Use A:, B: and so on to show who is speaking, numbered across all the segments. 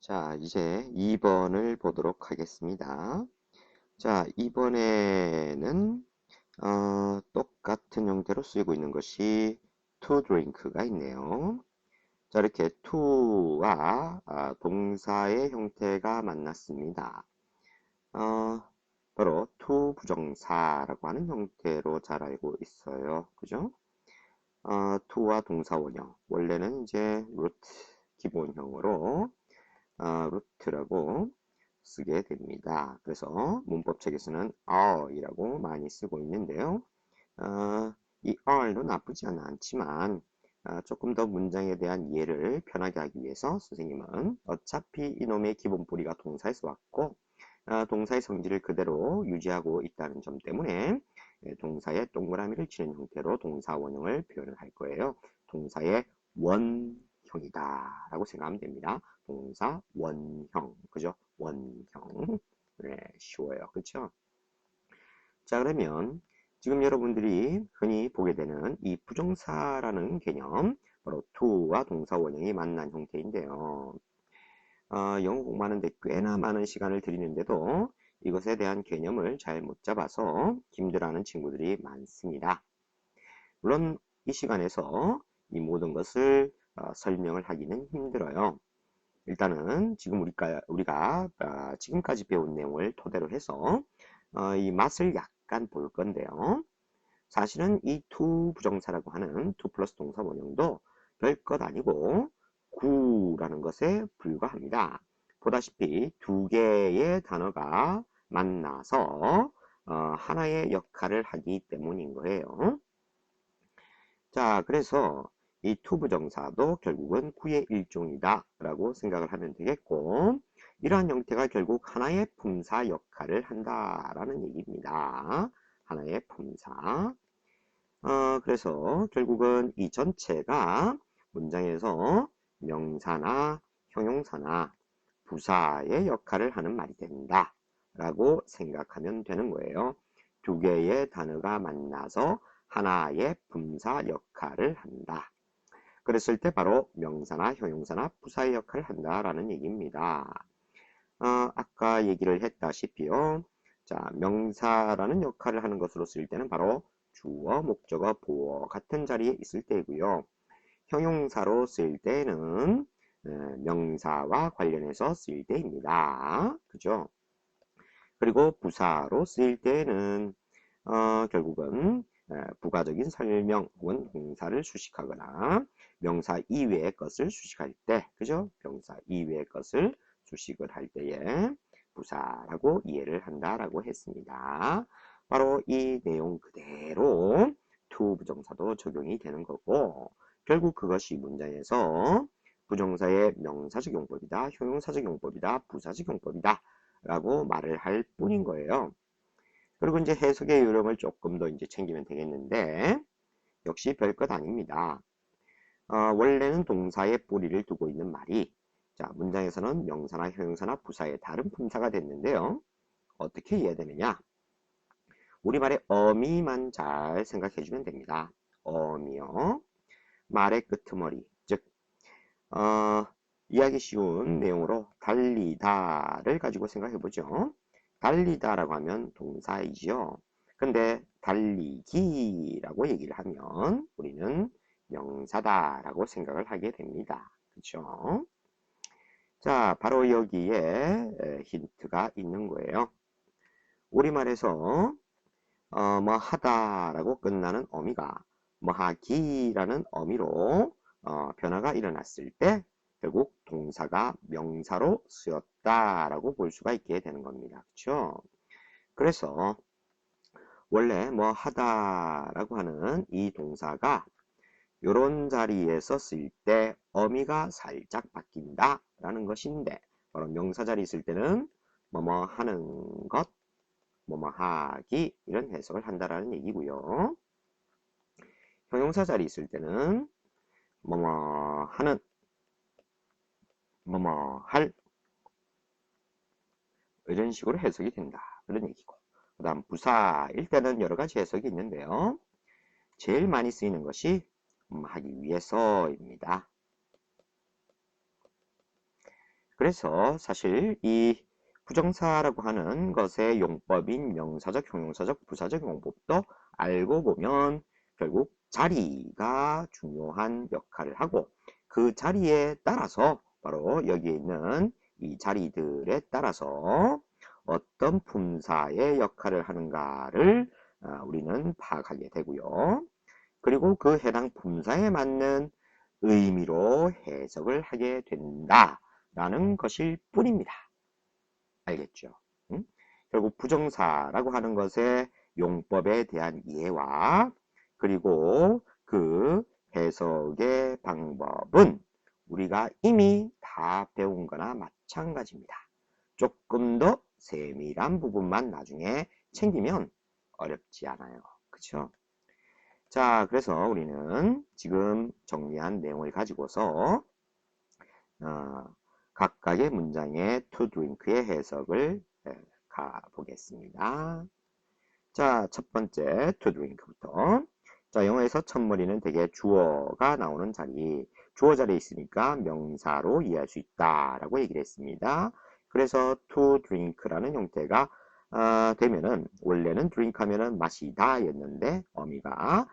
A: 자, 이제 2번을 보도록 하겠습니다. 자, 이번에는 똑같은 형태로 쓰이고 있는 것이 to drink가 있네요. 자, 이렇게 to와 동사의 형태가 만났습니다. 어, 바로 to 부정사라고 하는 형태로 잘 알고 있어요. 그죠? to와 동사 원형. 원래는 이제 root 기본형으로 루트라고 쓰게 됩니다. 그래서 문법책에서는 R이라고 많이 쓰고 있는데요. 이 R도 나쁘지 않지만 조금 더 문장에 대한 이해를 편하게 하기 위해서 선생님은 어차피 이놈의 기본 뿌리가 동사에서 왔고 동사의 성질을 그대로 유지하고 있다는 점 때문에 동사의 동그라미를 치는 형태로 동사 원형을 표현을 할 거예요. 동사의 원형이다 라고 생각하면 됩니다. 동사 원형, 그죠? 원형. 네, 쉬워요. 그쵸? 자, 그러면 지금 여러분들이 흔히 보게 되는 이 부정사라는 개념, 바로 to와 동사 원형이 만난 형태인데요. 영어 공부하는데 꽤나 많은 시간을 들이는데도 이것에 대한 개념을 잘 못 잡아서 힘들어하는 친구들이 많습니다. 물론 이 시간에서 이 모든 것을 설명을 하기는 힘들어요. 일단은 지금 우리가 지금까지 배운 내용을 토대로 해서 이 맛을 약간 볼 건데요. 사실은 이 to 부정사라고 하는 to 플러스 동사 원형도 별것 아니고 구라는 것에 불과합니다. 보다시피 두 개의 단어가 만나서 하나의 역할을 하기 때문인 거예요. 자, 그래서 이 to 부정사도 결국은 구의 일종이다 라고 생각을 하면 되겠고, 이러한 형태가 결국 하나의 품사 역할을 한다라는 얘기입니다. 하나의 품사. 그래서 결국은 이 전체가 문장에서 명사나 형용사나 부사의 역할을 하는 말이 된다 라고 생각하면 되는 거예요. 두 개의 단어가 만나서 하나의 분사 역할을 한다. 그랬을 때 바로 명사나 형용사나 부사의 역할을 한다라는 얘기입니다. 아까 얘기를 했다시피요. 자, 명사라는 역할을 하는 것으로 쓸 때는 바로 주어, 목적어, 보어 같은 자리에 있을 때이고요. 형용사로 쓸 때는 명사와 관련해서 쓸 때입니다. 그죠? 그리고 부사로 쓰일 때는 결국은 부가적인 설명 혹은 동사를 수식하거나 명사 이외의 것을 수식할 때, 그죠? 명사 이외의 것을 수식을 할 때에 부사라고 이해를 한다라고 했습니다. 바로 이 내용 그대로 to 부정사도 적용이 되는 거고, 결국 그것이 문장에서 부정사의 명사적 용법이다, 형용사적 용법이다, 부사적 용법이다 라고 말을 할 뿐인 거예요. 그리고 이제 해석의 요령을 조금 더 이제 챙기면 되겠는데, 역시 별것 아닙니다. 원래는 동사의 뿌리를 두고 있는 말이, 자, 문장에서는 명사나 형용사나 부사의 다른 품사가 됐는데요. 어떻게 이해되느냐? 우리말의 어미만 잘 생각해주면 됩니다. 어미요. 말의 끄트머리, 즉, 어, 이해하기 쉬운 내용으로 달리다를 가지고 생각해보죠. 달리다라고 하면 동사이지요. 근데 달리기라고 얘기를 하면 우리는 명사다라고 생각을 하게 됩니다. 그렇죠? 자, 바로 여기에 힌트가 있는 거예요. 우리말에서 뭐 하다라고 끝나는 어미가 뭐 하기라는 어미로 변화가 일어났을 때 결국 동사가 명사로 쓰였다라고 볼 수가 있게 되는 겁니다. 그렇죠? 그래서 원래 뭐 하다라고 하는 이 동사가 이런 자리에서 쓸 때 어미가 살짝 바뀐다 라는 것인데, 바로 명사 자리 있을 때는 뭐뭐 하는 것, 뭐뭐 하기 이런 해석을 한다라는 얘기고요. 형용사 자리 있을 때는 뭐뭐 하는, 뭐뭐 할 이런 식으로 해석이 된다 그런 얘기고, 그 다음 부사일 때는 여러 가지 해석이 있는데요. 제일 많이 쓰이는 것이 하기 위해서입니다. 그래서 사실 이 부정사라고 하는 것의 용법인 명사적, 형용사적, 부사적 용법도 알고 보면 결국 자리가 중요한 역할을 하고 그 자리에 따라서 바로 여기에 있는 이 자리들에 따라서 어떤 품사의 역할을 하는가를 우리는 파악하게 되고요. 그리고 그 해당 품사에 맞는 의미로 해석을 하게 된다라는 것일 뿐입니다. 알겠죠? 응? 결국 부정사라고 하는 것의 용법에 대한 이해와 그리고 그 해석의 방법은 우리가 이미 다 배운 거나 마찬가지입니다. 조금 더 세밀한 부분만 나중에 챙기면 어렵지 않아요. 그쵸? 자, 그래서 우리는 지금 정리한 내용을 가지고서 각각의 문장의 to drink의 해석을 가보겠습니다. 자, 첫 번째 to drink부터. 자, 영어에서 첫머리는 대개 주어가 나오는 자리, 주어 자리에 있으니까 명사로 이해할 수 있다라고 얘기를 했습니다. 그래서 to drink라는 형태가 되면은 원래는 drink 하면은 마시다 였는데 어미가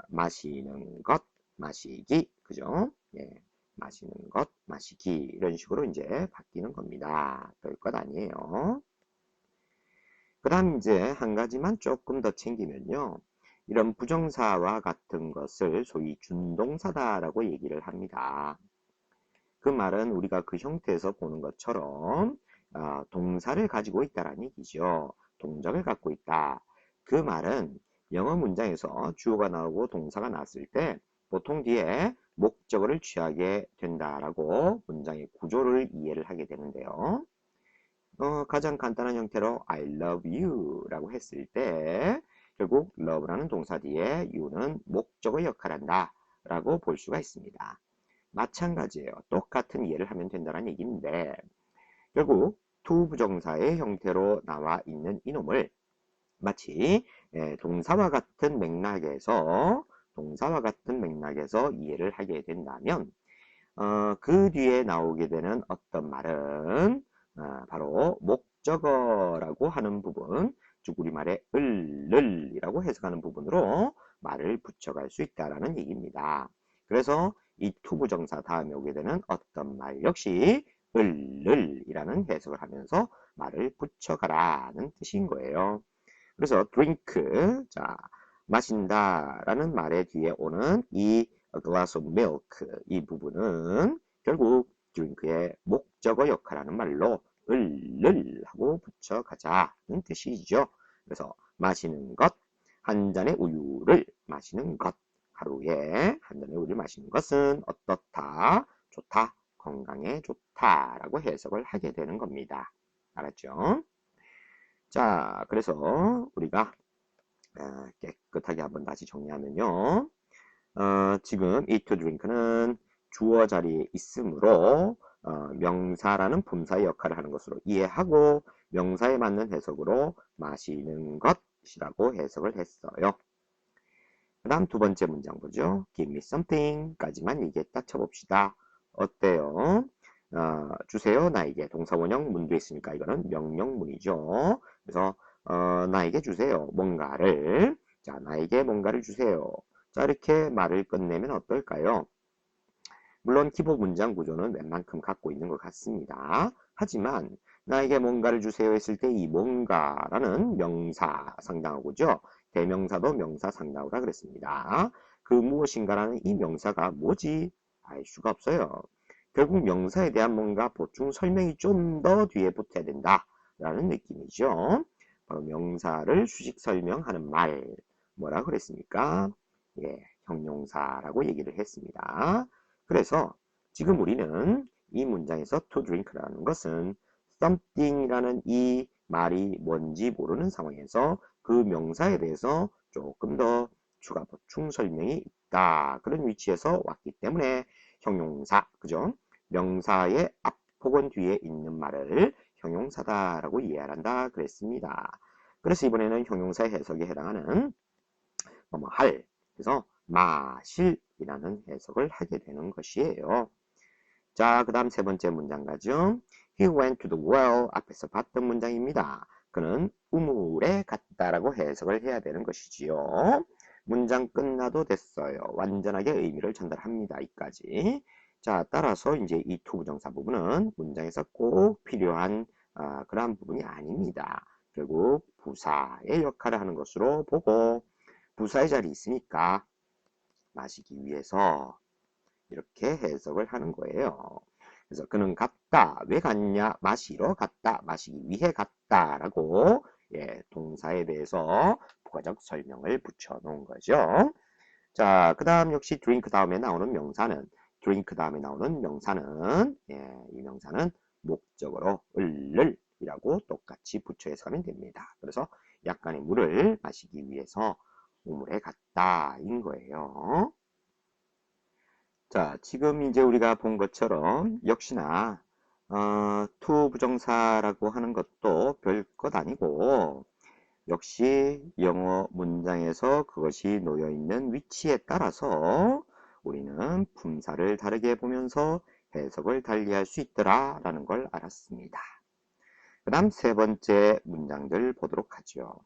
A: 마시는 것, 마시기, 그죠? 예, 마시는 것, 마시기 이런 식으로 이제 바뀌는 겁니다. 별것 아니에요. 그 다음 이제 한 가지만 조금 더 챙기면요. 이런 부정사와 같은 것을 소위 준동사다라고 얘기를 합니다. 그 말은 우리가 그 형태에서 보는 것처럼 동사를 가지고 있다라는 얘기죠. 동작을 갖고 있다. 그 말은 영어 문장에서 주어가 나오고 동사가 나왔을 때 보통 뒤에 목적어를 취하게 된다라고 문장의 구조를 이해를 하게 되는데요. 가장 간단한 형태로 I love you 라고 했을 때 결국 love라는 동사 뒤에 you는 목적의 역할을 한다 라고 볼 수가 있습니다. 마찬가지예요. 똑같은 이해를 하면 된다는 얘기인데 결국 to 부정사의 형태로 나와 있는 이놈을 마치 동사와 같은 맥락에서 이해를 하게 된다면 그 뒤에 나오게 되는 어떤 말은 바로 목적어라고 하는 부분, 즉 우리말의 을이라고 해석하는 부분으로 말을 붙여갈 수 있다라는 얘기입니다. 그래서 이 투부정사 다음에 오게 되는 어떤 말 역시 을이라는 해석을 하면서 말을 붙여가라는 뜻인 거예요. 그래서 drink, 자, 마신다라는 말의 뒤에 오는 이 a glass of milk 이 부분은 결국 drink의 목적어 역할하는 말로 을 하고 붙여가자는 뜻이죠. 그래서 마시는 것, 한 잔의 우유를 마시는 것, 하루에 한 잔의 우유를 마시는 것은 어떻다, 좋다, 건강에 좋다라고 해석을 하게 되는 겁니다. 알았죠? 자, 그래서 우리가 깨끗하게 한번 다시 정리하면요. 지금 eat to drink는 주어 자리에 있으므로 명사라는 품사의 역할을 하는 것으로 이해하고 명사에 맞는 해석으로 마시는 것이라고 해석을 했어요. 그 다음 두 번째 문장 보죠. Give me something 까지만 얘기했다 쳐봅시다. 어때요? 주세요 나에게 동사원형 문도 있으니까 이거는 명령문이죠. 그래서 나에게 주세요 뭔가를. 자, 나에게 뭔가를 주세요. 자, 이렇게 말을 끝내면 어떨까요? 물론 기본 문장 구조는 웬만큼 갖고 있는 것 같습니다. 하지만 나에게 뭔가를 주세요 했을 때 이 뭔가라는 명사 상당하고죠. 대명사도 명사 상당하라 그랬습니다. 그 무엇인가라는 이 명사가 뭐지? 알 수가 없어요. 결국 명사에 대한 뭔가 보충 설명이 좀 더 뒤에 붙어야 된다라는 느낌이죠. 바로 명사를 수식 설명하는 말 뭐라고 그랬습니까? 예, 형용사라고 얘기를 했습니다. 그래서 지금 우리는 이 문장에서 to drink라는 것은 something이라는 이 말이 뭔지 모르는 상황에서 그 명사에 대해서 조금 더 추가 보충 설명이 있다. 그런 위치에서 왔기 때문에 형용사, 그죠? 명사의 앞 혹은 뒤에 있는 말을 형용사다라고 이해한다 그랬습니다. 그래서 이번에는 형용사의 해석에 해당하는 뭐뭐 할, 그래서 마실이라는 해석을 하게 되는 것이에요. 자, 그 다음 세 번째 문장 가죠. He went to the well. 앞에서 봤던 문장입니다. 그는 우물에 갔다라고 해석을 해야 되는 것이지요. 문장 끝나도 됐어요. 완전하게 의미를 전달합니다. 이까지. 자, 따라서 이제 이 투부정사 부분은 문장에서 꼭 필요한 그러한 부분이 아닙니다. 결국 부사의 역할을 하는 것으로 보고 부사의 자리에 있으니까 마시기 위해서 이렇게 해석을 하는 거예요. 그래서 그는 갔다. 왜 갔냐? 마시러 갔다. 마시기 위해 갔다라고 동사에 대해서 부가적 설명을 붙여 놓은 거죠. 자, 그 다음 역시 drink 다음에 나오는 명사는 drink 다음에 나오는 명사는 이 명사는 목적어로 을을 이라고 똑같이 붙여 해석하면 됩니다. 그래서 약간의 물을 마시기 위해서 우물에 갔다인 거예요. 자, 지금 이제 우리가 본 것처럼 역시나 to 부정사라고 하는 것도 별 것 아니고 역시 영어 문장에서 그것이 놓여 있는 위치에 따라서 우리는 품사를 다르게 보면서 해석을 달리할 수 있더라라는 걸 알았습니다. 그 다음 세 번째 문장들 보도록 하죠.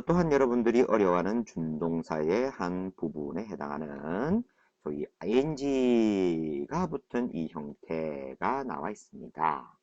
A: 또한 여러분들이 어려워하는 준동사의 한 부분에 해당하는 소위 ing가 붙은 이 형태가 나와 있습니다.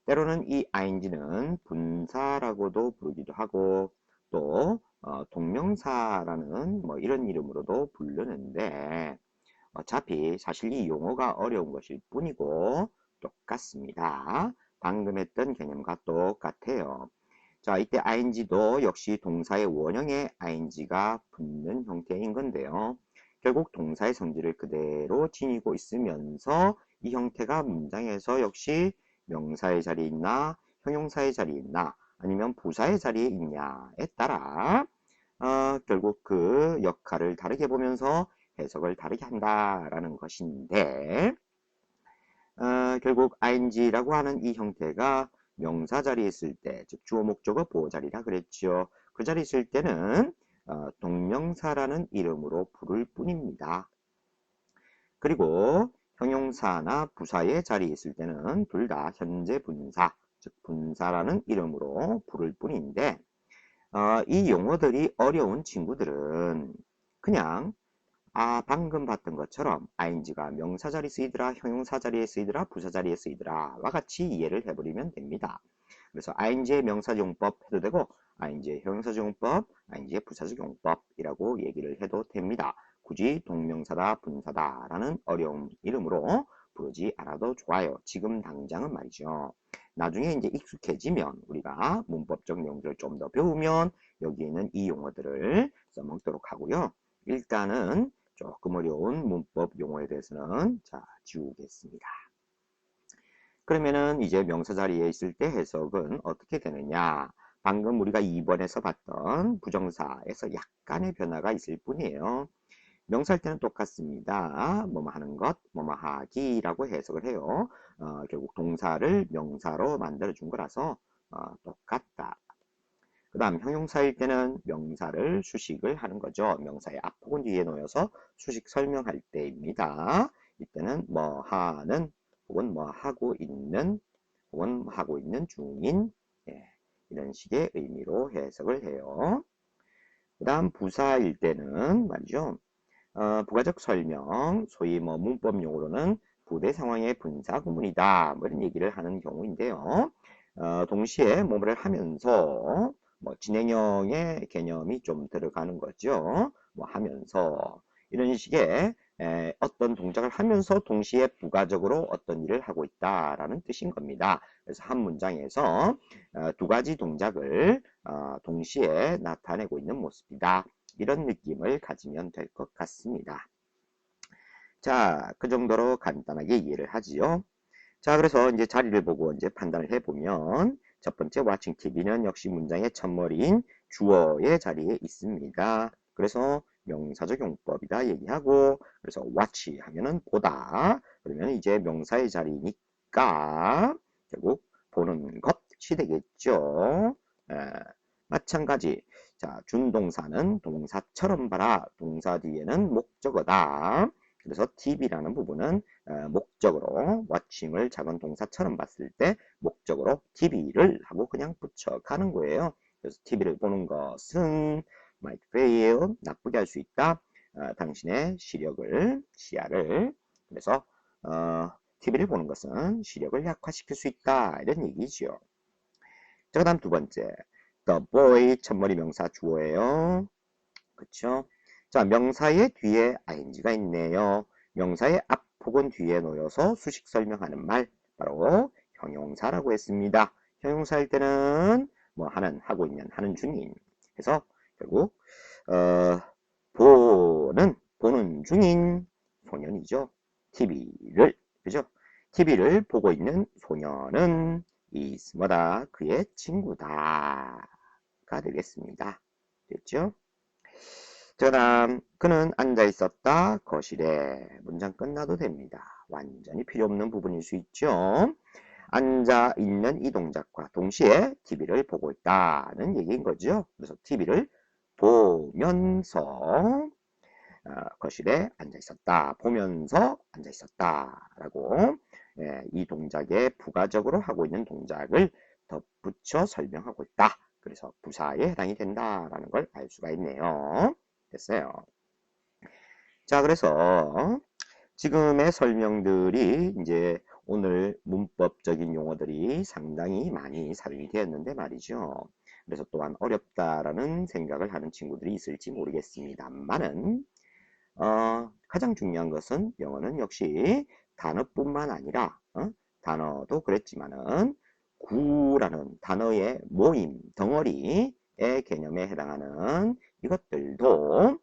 A: 때로는 이 ing는 분사라고도 부르기도 하고 또 동명사라는 뭐 이런 이름으로도 부르는데 어차피 사실 이 용어가 어려운 것일 뿐이고 똑같습니다. 방금 했던 개념과 똑같아요. 자, 이때 ing도 역시 동사의 원형에 ing가 붙는 형태인 건데요. 결국 동사의 성질을 그대로 지니고 있으면서 이 형태가 문장에서 역시 명사의 자리에 있나 형용사의 자리에 있나 아니면 부사의 자리에 있냐에 따라 결국 그 역할을 다르게 보면서 해석을 다르게 한다라는 것인데 결국 ing라고 하는 이 형태가 명사 자리에 있을 때, 즉 주어 목적어 보호 자리라 그랬죠. 그 자리에 있을 때는 동명사라는 이름으로 부를 뿐입니다. 그리고 형용사나 부사의 자리에 있을 때는 둘 다 현재 분사, 즉 분사라는 이름으로 부를 뿐인데 이 용어들이 어려운 친구들은 그냥 방금 봤던 것처럼 ing가 명사 자리에 쓰이더라, 형용사 자리에 쓰이더라, 부사 자리에 쓰이더라 와 같이 이해를 해버리면 됩니다. 그래서 ing의 명사용법 해도 되고 ing의 형용사용법, ing의 부사적용법이라고 얘기를 해도 됩니다. 굳이 동명사다, 분사다 라는 어려운 이름으로 부르지 않아도 좋아요. 지금 당장은 말이죠. 나중에 이제 익숙해지면 우리가 문법적 용어를 좀 더 배우면 여기에는 이 용어들을 써먹도록 하고요. 일단은 조금 어려운 문법 용어에 대해서는 지우겠습니다. 그러면은 이제 명사 자리에 있을 때 해석은 어떻게 되느냐? 방금 우리가 2번에서 봤던 부정사에서 약간의 변화가 있을 뿐이에요. 명사할 때는 똑같습니다. 뭐뭐 하는 것, 뭐뭐 하기라고 해석을 해요. 결국 동사를 명사로 만들어준 거라서 똑같다. 그 다음 형용사일 때는 명사를 수식을 하는 거죠. 명사의 앞부분 뒤에 놓여서 수식 설명할 때입니다. 이때는 뭐 하는 혹은 뭐 하고 있는 혹은 뭐 하고 있는 중인 이런 식의 의미로 해석을 해요. 그 다음 부사일 때는 말이죠. 부가적 설명, 소위 뭐 문법 용어로는 부대 상황의 분사 구문이다. 뭐 이런 얘기를 하는 경우인데요. 동시에 뭐를 하면서 뭐 진행형의 개념이 좀 들어가는 거죠. 뭐 하면서 이런 식의 어떤 동작을 하면서 동시에 부가적으로 어떤 일을 하고 있다라는 뜻인 겁니다. 그래서 한 문장에서 두 가지 동작을 동시에 나타내고 있는 모습이다. 이런 느낌을 가지면 될 것 같습니다. 자, 그 정도로 간단하게 이해를 하지요. 자, 그래서 이제 자리를 보고 이제 판단을 해보면 첫 번째 watching TV는 역시 문장의 첫머리인 주어의 자리에 있습니다. 그래서 명사적 용법이다 얘기하고 그래서 watch 하면은 보다 그러면 이제 명사의 자리니까 결국 보는 것이 되겠죠. 마찬가지 자 준동사는 동사처럼 봐라 동사 뒤에는 목적어다. 그래서 TV라는 부분은 목적으로 watching을 작은 동사처럼 봤을 때 목적으로 TV를 하고 그냥 붙여가는 거예요. 그래서 TV를 보는 것은 might fail, 나쁘게 할 수 있다. 당신의 시야를. 그래서 TV를 보는 것은 시력을 약화시킬 수 있다. 이런 얘기죠. 자, 그 다음 두 번째. The boy, 첫머리 명사 주어예요. 그쵸? 자, 명사의 뒤에 ing가 있네요. 명사의 앞 혹은 뒤에 놓여서 수식 설명하는 말, 바로 형용사라고 했습니다. 형용사일 때는 뭐 하고 있는, 하는 중인. 그래서 결국 보는 중인 소년이죠. TV를, 그죠? TV를 보고 있는 소년은 is 뭐다? 그의 친구다가 되겠습니다. 됐죠? 그 다음, 그는 앉아 있었다. 거실에. 문장 끝나도 됩니다. 완전히 필요 없는 부분일 수 있죠. 앉아 있는 이 동작과 동시에 TV를 보고 있다는 얘기인 거죠. 그래서 TV를 보면서 거실에 앉아 있었다. 보면서 앉아 있었다. 라고 이 동작에 부가적으로 하고 있는 동작을 덧붙여 설명하고 있다. 그래서 부사에 해당이 된다라는 걸 알 수가 있네요. 됐어요. 자, 그래서 지금의 설명들이 이제 오늘 문법적인 용어들이 상당히 많이 사용이 되었는데 말이죠. 그래서 또한 어렵다라는 생각을 하는 친구들이 있을지 모르겠습니다만은 가장 중요한 것은 영어는 역시 단어뿐만 아니라 단어도 그랬지만은 구라는 단어의 모임, 덩어리의 개념에 해당하는 이것들도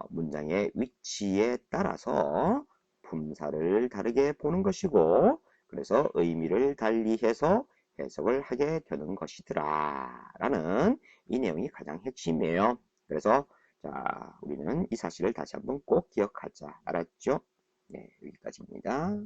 A: 문장의 위치에 따라서 품사를 다르게 보는 것이고 그래서 의미를 달리해서 해석을 하게 되는 것이더라 라는 이 내용이 가장 핵심이에요. 그래서 자, 우리는 이 사실을 다시 한번 꼭 기억하자. 알았죠? 네, 여기까지입니다.